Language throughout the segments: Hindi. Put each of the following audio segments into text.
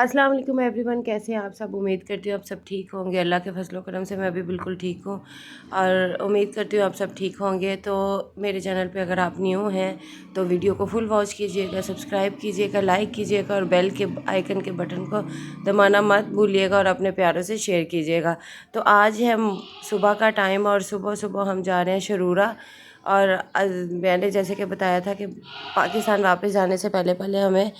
अस्सलाम वालेकुम एवरीवन, कैसे हैं आप सब। उम्मीद करती हूँ आप सब ठीक होंगे। अल्लाह के फजलो करम से मैं भी बिल्कुल ठीक हूँ और उम्मीद करती हूँ आप सब ठीक होंगे। तो मेरे चैनल पे अगर आप न्यू हैं तो वीडियो को फुल वॉच कीजिएगा, सब्सक्राइब कीजिएगा, लाइक कीजिएगा और बेल के आइकन के बटन को दबाना मत भूलिएगा और अपने प्यारों से शेयर कीजिएगा। तो आज है सुबह का टाइम और सुबह सुबह हम जा रहे हैं शरूरा। और मैंने जैसे कि बताया था कि पाकिस्तान वापस जाने से पहले पहले हमें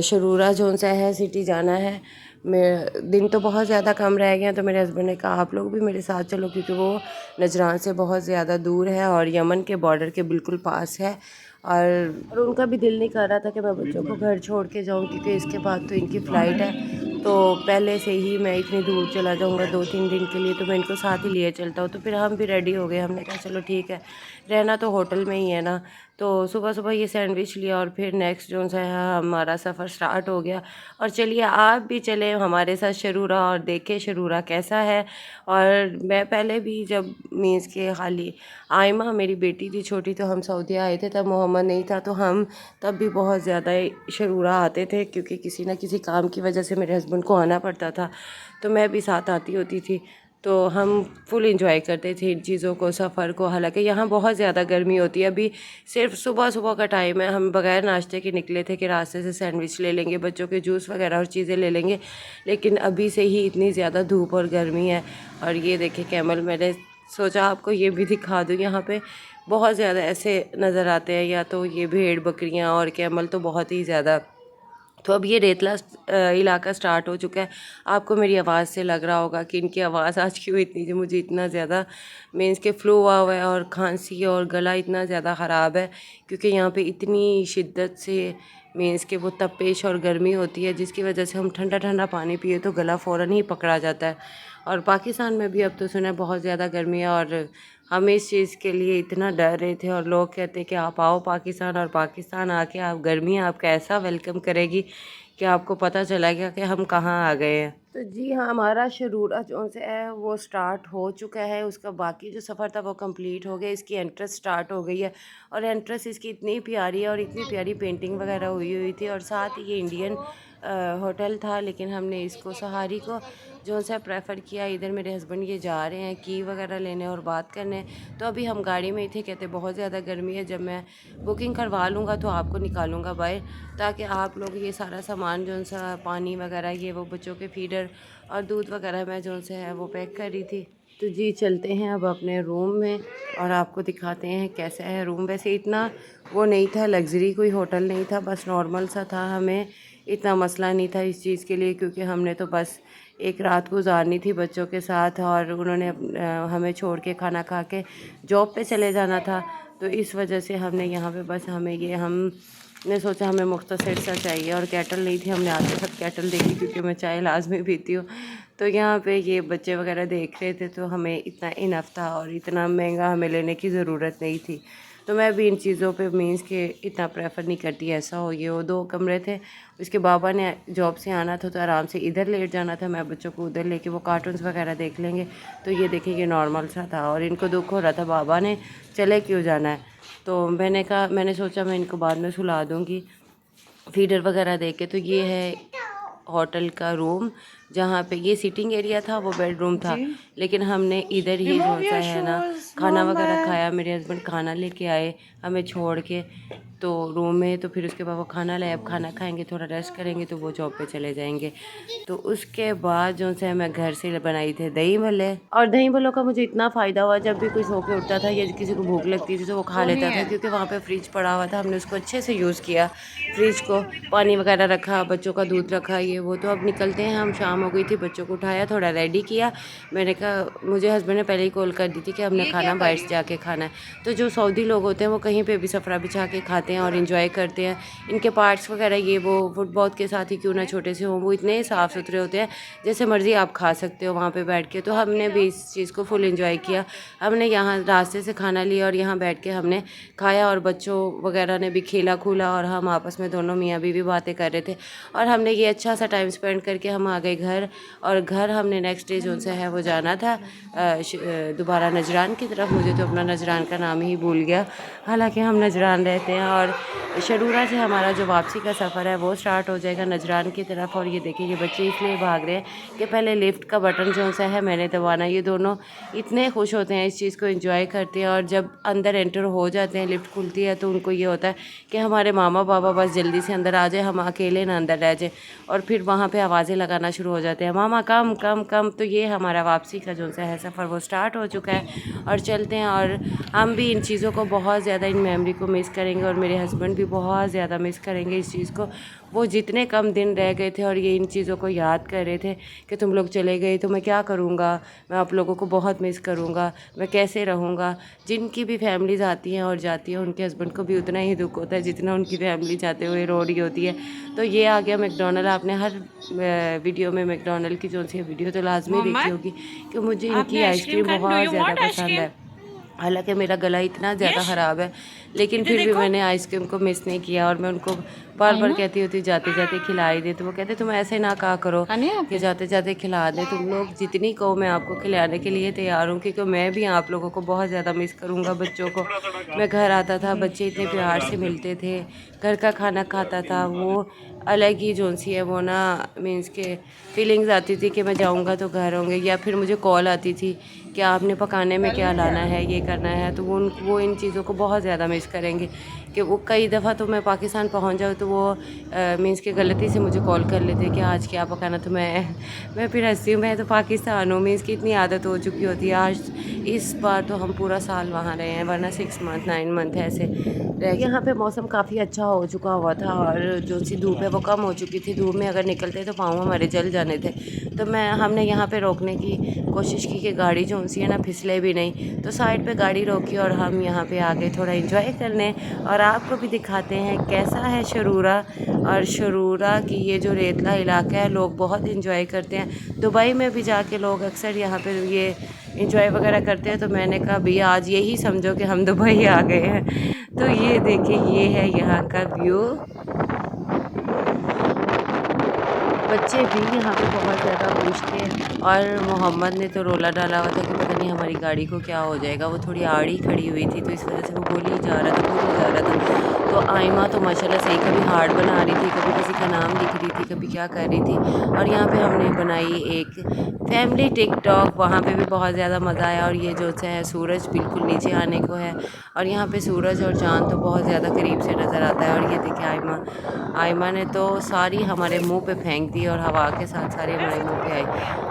शरूरा जोन सा है सिटी जाना है। मैं दिन तो बहुत ज़्यादा कम रह गए हैं, तो मेरे हस्बैंड ने कहा आप लोग भी मेरे साथ चलो, क्योंकि वो नजरान से बहुत ज़्यादा दूर है और यमन के बॉर्डर के बिल्कुल पास है। और उनका भी दिल नहीं कर रहा था कि मैं बच्चों को घर छोड़ के जाऊँ, क्योंकि इसके बाद तो इनकी फ़्लाइट है। तो पहले से ही मैं इतनी दूर चला जाऊँगा 2-3 दिन के लिए, तो मैं इनको साथ ही लिए चलता हूँ। तो फिर हम भी रेडी हो गए, हमने कहा चलो ठीक है, रहना तो होटल में ही है ना। तो सुबह सुबह ये सैंडविच लिया और फिर नेक्स्ट जो सा है हमारा सफ़र स्टार्ट हो गया। और चलिए आप भी चले हमारे साथ शरूरा और देखें शरूरा कैसा है। और मैं पहले भी जब मीन्स के खाली आयमा मेरी बेटी थी छोटी, तो हम सऊदी आए थे, तब मोहम्मद नहीं था, तो हम तब भी बहुत ज़्यादा शरूरा आते थे, क्योंकि किसी न किसी काम की वजह से मेरे हस्बैंड को आना पड़ता था, तो मैं भी साथ आती होती थी। तो हम फुल इंजॉय करते थे इन चीज़ों को, सफ़र को। हालांकि यहाँ बहुत ज़्यादा गर्मी होती है। अभी सिर्फ सुबह सुबह का टाइम है, हम बगैर नाश्ते के निकले थे कि रास्ते से सैंडविच ले लेंगे, बच्चों के जूस वगैरह और चीज़ें ले लेंगे, लेकिन अभी से ही इतनी ज़्यादा धूप और गर्मी है। और ये देखिए कैमल, मैंने सोचा आपको ये भी दिखा दूँ। यहाँ पे बहुत ज़्यादा ऐसे नज़र आते हैं, या तो ये भेड़ बकरियाँ और कैमल तो बहुत ही ज़्यादा। तो अब ये रेतला इलाका स्टार्ट हो चुका है। आपको मेरी आवाज़ से लग रहा होगा कि इनकी आवाज़ आज क्यों इतनी, जो मुझे इतना ज़्यादा मीन्स के फ्लू हुआ हुआ है और खांसी और गला इतना ज़्यादा ख़राब है, क्योंकि यहाँ पे इतनी शिद्दत से मीन्स के वो तपिश और गर्मी होती है, जिसकी वजह से हम ठंडा ठंडा पानी पिए तो गला फ़ौरन ही पकड़ा जाता है। और पाकिस्तान में भी अब तो सुना है बहुत ज़्यादा गर्मी है, और हम इस चीज़ के लिए इतना डर रहे थे। और लोग कहते कि आप आओ पाकिस्तान, और पाकिस्तान आके आप गर्मी आपका ऐसा वेलकम करेगी कि आपको पता चलेगा कि हम कहाँ आ गए हैं। तो जी हाँ, हमारा शरूरा जो से है वो स्टार्ट हो चुका है। उसका बाकी जो सफ़र था वो कंप्लीट हो गया। इसकी एंट्रेंस स्टार्ट हो गई है, और एंट्रेंस इसकी इतनी प्यारी है और इतनी प्यारी पेंटिंग वगैरह हुई हुई थी। और साथ ही ये इंडियन होटल था, लेकिन हमने इसको सहारी को जो सा प्रेफर किया। इधर मेरे हस्बैंड ये जा रहे हैं की वगैरह लेने और बात करने। तो अभी हम गाड़ी में ही थे, कहते बहुत ज़्यादा गर्मी है, जब मैं बुकिंग करवा लूँगा तो आपको निकालूँगा बाहर, ताकि आप लोग ये सारा सामान जो सा पानी वगैरह ये वो बच्चों के फीडर और दूध वगैरह मैं जो से है वो पैक कर रही थी। तो जी चलते हैं अब अपने रूम में और आपको दिखाते हैं कैसा है रूम। वैसे इतना वो नहीं था, लग्जरी कोई होटल नहीं था, बस नॉर्मल सा था। हमें इतना मसला नहीं था इस चीज़ के लिए, क्योंकि हमने तो बस एक रात गुजारनी थी बच्चों के साथ, और उन्होंने हमें छोड़ के खाना खा के जॉब पे चले जाना था। तो इस वजह से हमने यहाँ पे बस हमें ये हमने सोचा हमें मुख्तसर सा चाहिए। और केटल नहीं थी, हमने आते वक्त केटल देखी, क्योंकि मैं चाय लाजमी पीती हूँ। तो यहाँ पे ये बच्चे वगैरह देख रहे थे, तो हमें इतना इनफ था और इतना महंगा हमें लेने की ज़रूरत नहीं थी। तो मैं भी इन चीज़ों पे मीन्स के इतना प्रेफर नहीं करती ऐसा हो। ये वो 2 कमरे थे, उसके बाबा ने जॉब से आना था तो आराम से इधर लेट जाना था, मैं बच्चों को उधर लेके वो कार्टून्स वगैरह देख लेंगे। तो ये देखिए ये नॉर्मल सा था, और इनको दुख हो रहा था बाबा ने चले क्यों जाना है। तो मैंने सोचा मैं इनको बाद में सुला दूँगी फीडर वगैरह दे के। तो ये है होटल का रूम, जहाँ पे ये सिटिंग एरिया था, वो बेडरूम था, लेकिन हमने इधर ही जो सा है ना खाना वगैरह खाया। मेरे हस्बैंड खाना लेके आए हमें छोड़ के तो रूम में। तो फिर उसके बाद वो खाना लाए, अब खाना खाएंगे, थोड़ा रेस्ट करेंगे, तो वो जॉब पे चले जाएंगे। तो उसके बाद जो है मैं घर से बनाई थे दही भल्ले। और दही भल्लों का मुझे इतना फ़ायदा हुआ, जब भी कोई सो के उठता था या किसी को भूख लगती थी तो वो खा लेता था, क्योंकि वहाँ पे फ्रिज पड़ा हुआ था। हमने उसको अच्छे से यूज़ किया, फ्रिज को पानी वगैरह रखा, बच्चों का दूध रखा, ये वो। तो अब निकलते हैं हम, शाम हो गई थी, बच्चों को उठाया, थोड़ा रेडी किया। मैंने कहा, मुझे हस्बैंड ने पहले ही कॉल कर दी थी कि हमने खाना बाहर से जाके खाना है। तो जो सऊदी लोग होते हैं वो कहीं पे भी सफ़रा बिछा के खाते हैं और इंजॉय करते हैं। इनके पार्ट्स वगैरह ये वो फुटबॉल के साथ ही क्यों ना छोटे से हों, वो इतने साफ़ सुथरे होते हैं, जैसे मर्ज़ी आप खा सकते हो वहाँ पे बैठ के। तो हमने भी इस चीज़ को फुल इंजॉय किया। हमने यहाँ रास्ते से खाना लिया और यहाँ बैठ के हमने खाया, और बच्चों वगैरह ने भी खेला खूला, और हम आपस में दोनों मियाँ बीवी बातें कर रहे थे। और हमने ये अच्छा सा टाइम स्पेंड करके हम आ गए घर, और घर हमने नेक्स्ट डे जो सा है वो जाना था दोबारा नजरान की तरफ। मुझे तो अपना नजरान का नाम ही भूल गया, हालांकि हम नजरान रहते हैं। और शरूरा से हमारा जो वापसी का सफ़र है वो स्टार्ट हो जाएगा नजरान की तरफ। और ये देखिए ये बच्चे इसलिए भाग रहे हैं कि पहले लिफ्ट का बटन जो सा है मैंने दबाना। ये दोनों इतने खुश होते हैं, इस चीज़ को एंजॉय करते हैं, और जब अंदर एंटर हो जाते हैं, लिफ्ट खुलती है, तो उनको ये होता है कि हमारे मामा बाबा बस जल्दी से अंदर आ जाए, हम अकेले ना अंदर रह जाए। और फिर वहाँ पे आवाज़ें लगाना शुरू हो जाते हैं, मामा कम कम कम। तो ये हमारा वापसी का जो सा है सफ़र वो स्टार्ट हो चुका है और चलते हैं। और हम भी इन चीज़ों को बहुत ज़्यादा, इन मेमोरी को मिस करेंगे, और मेरे हस्बैंड भी बहुत ज़्यादा मिस करेंगे इस चीज़ को। वो जितने कम दिन रह गए थे और ये इन चीज़ों को याद कर रहे थे कि तुम लोग चले गए तो मैं क्या करूँगा, मैं आप लोगों को बहुत मिस करूँगा, मैं कैसे रहूँगा। जिनकी भी फैमिलीज़ आती हैं और जाती हैं, उनके हस्बैंड को भी उतना ही दुख होता है जितना उनकी फैमिली जाते हुए रो रही होती है। तो ये आ गया मैकडॉनल्ड। आपने हर वीडियो में मैकडॉनल्ड की जो सी वीडियो तो लाजमी देखी होगी कि मुझे इनकी आइसक्रीम बहुत ज़्यादा पसंद है। हालांकि मेरा गला इतना ज़्यादा ख़राब है, लेकिन फिर भी मैंने आइसक्रीम को मिस नहीं किया। और मैं उनको बार बार कहती होती जाते जाते खिलाई दे, तो वो कहते तुम ऐसे ना कहा करो कि जाते जाते खिला दे, तुम लोग जितनी कहो मैं आपको खिलाने के लिए तैयार हूँ, क्योंकि मैं भी आप लोगों को बहुत ज़्यादा मिस करूँगा। बच्चों को, मैं घर आता था, बच्चे इतने प्यार से मिलते थे, घर का खाना खाता था, वो अलग ही जोन सी है वो ना, मीन्स के फीलिंग्स आती थी कि मैं जाऊँगा तो घर होंगे, या फिर मुझे कॉल आती थी कि आपने पकाने में क्या लाना है, ये करना है। तो वो इन चीज़ों को बहुत ज़्यादा मिस करेंगे कि वो कई दफ़ा तो मैं पाकिस्तान पहुंच जाऊँ तो वो मीन्स के गलती से मुझे कॉल कर लेते कि आज क्या पकाना। तो मैं फिर हंसती हूँ, मैं तो पाकिस्तान हूँ, मीन्स की इतनी आदत हो चुकी होती है। आज इस बार तो हम पूरा साल वहाँ रहे हैं, वरना 6 मंथ 9 मंथ ऐसे रह। यहाँ पे मौसम काफ़ी अच्छा हो चुका हुआ था, और जो सी धूप है वो कम हो चुकी थी। धूप में अगर निकलते तो पाँव हमारे जल जाने थे। तो हमने यहाँ पे रोकने की कोशिश की कि गाड़ी जो सी है ना फिसले भी नहीं। तो साइड पे गाड़ी रोकी और हम यहाँ पे आ गए थोड़ा एंजॉय करने, और आपको भी दिखाते हैं कैसा है शरूरा। और शरूरा की ये जो रेतला इलाका है, लोग बहुत एंजॉय करते हैं। दुबई में भी जाके लोग अक्सर यहाँ पे ये एंजॉय वगैरह करते हैं। तो मैंने कहा भैया आज यही समझो कि हम दुबई आ गए हैं। तो ये देखिए ये है यहाँ का व्यू। बच्चे भी यहाँ पे बहुत ज़्यादा खुश थे, और मोहम्मद ने तो रोला डाला हुआ था कि पता नहीं हमारी गाड़ी को क्या हो जाएगा। वो थोड़ी आड़ी खड़ी हुई थी, तो इस वजह से वो बोली जा रहा था। तो आइमा तो माशाल्लाह सही, कभी हार्ट बना रही थी, कभी किसी का नाम लिख रही थी, कभी क्या कर रही थी। और यहाँ पे हमने बनाई एक फैमिली टिकटॉक, वहाँ पे भी बहुत ज़्यादा मज़ा आया। और ये जो है सूरज बिल्कुल नीचे आने को है, और यहाँ पे सूरज और चाँद तो बहुत ज़्यादा करीब से नज़र आता है। और ये देखिए आइमा ने तो सारी हमारे मुंह पे फेंक दी, और हवा के साथ सारे हमारे मुंह पे आई।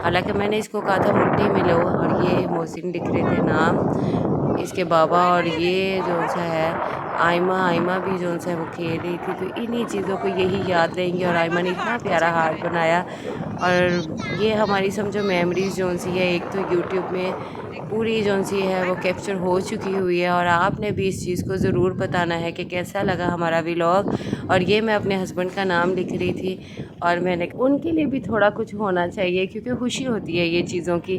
हालांकि मैंने इसको कहा था मुट्ठी में लो, और ये मोहसिन लिख रहे थे नाम इसके बाबा। और ये जो सा है आइमा भी जो सा है वो खेल रही थी। तो इन्हीं चीज़ों को यही याद रहेंगी। और आइमा ने इतना प्यारा हार्ट बनाया, और ये हमारी समझो मेमोरीज़ जो सी है, एक तो यूट्यूब में पूरी जो सी है वो कैप्चर हो चुकी हुई है। और आपने भी इस चीज़ को ज़रूर बताना है कि कैसा लगा हमारा व्लॉग। और ये मैं अपने हस्बैंड का नाम लिख रही थी, और मैंने उनके लिए भी थोड़ा कुछ होना चाहिए क्योंकि खुशी होती है ये चीज़ों की।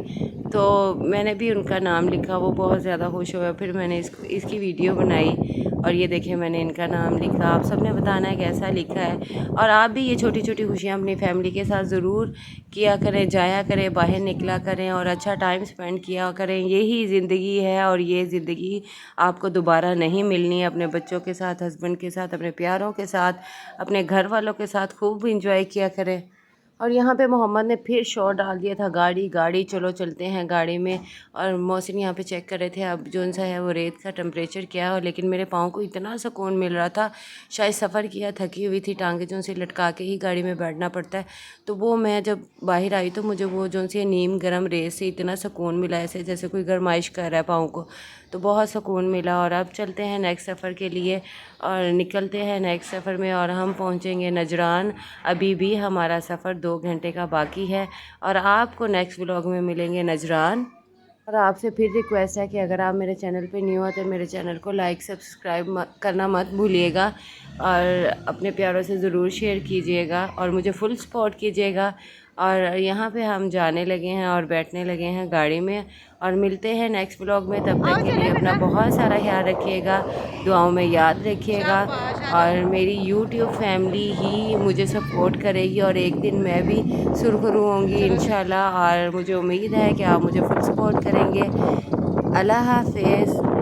तो मैंने भी उनका नाम लिखा, वो बहुत ज़्यादा खुश हुए। फिर मैंने इसकी वीडियो बनाई, और ये देखिए मैंने इनका नाम लिखा। आप सबने बताना है कैसा लिखा है। और आप भी ये छोटी छोटी खुशियाँ अपनी फैमिली के साथ ज़रूर किया करें, जाया करें, बाहर निकला करें, और अच्छा टाइम स्पेंड किया करें। यही ज़िंदगी है, और ये ज़िंदगी आपको दोबारा नहीं मिलनी। अपने बच्चों के साथ, हस्बैंड के साथ, अपने प्यारों के साथ, अपने घर वालों के साथ खूब इंजॉय किया करें। और यहाँ पे मोहम्मद ने फिर शोर डाल दिया था, गाड़ी गाड़ी चलो चलते हैं गाड़ी में। और मौसम यहाँ पे चेक कर रहे थे अब जो सा है वो रेत का टेम्परेचर क्या है। लेकिन मेरे पाँव को इतना सुकून मिल रहा था, शायद सफ़र किया, थकी हुई थी, टांगे जो से लटका के ही गाड़ी में बैठना पड़ता है। तो वो मैं जब बाहर आई तो मुझे वो जो सी नीम गर्म रेत से इतना सुकून मिला, ऐसे जैसे कोई गरमाइश कर रहा है पाँव को। तो बहुत सुकून मिला। और अब चलते हैं नेक्स्ट सफ़र के लिए, और निकलते हैं नेक्स्ट सफ़र में, और हम पहुंचेंगे नजरान। अभी भी हमारा सफ़र 2 घंटे का बाकी है, और आपको नेक्स्ट व्लॉग में मिलेंगे नजरान। और आपसे फिर रिक्वेस्ट है कि अगर आप मेरे चैनल पे न्यू हो तो मेरे चैनल को लाइक सब्सक्राइब करना मत भूलिएगा, और अपने प्यारों से ज़रूर शेयर कीजिएगा, और मुझे फुल सपोर्ट कीजिएगा। और यहाँ पे हम जाने लगे हैं और बैठने लगे हैं गाड़ी में, और मिलते हैं नेक्स्ट ब्लॉग में। तब तक के लिए अपना बहुत सारा ख्याल रखिएगा, दुआओं में याद रखिएगा। और मेरी यूट्यूब फैमिली ही मुझे सपोर्ट करेगी और एक दिन मैं भी सुरखरू होंगी इंशाल्लाह। और मुझे उम्मीद है कि आप मुझे फुल सपोर्ट करेंगे। अल्लाह हाफ़िज़।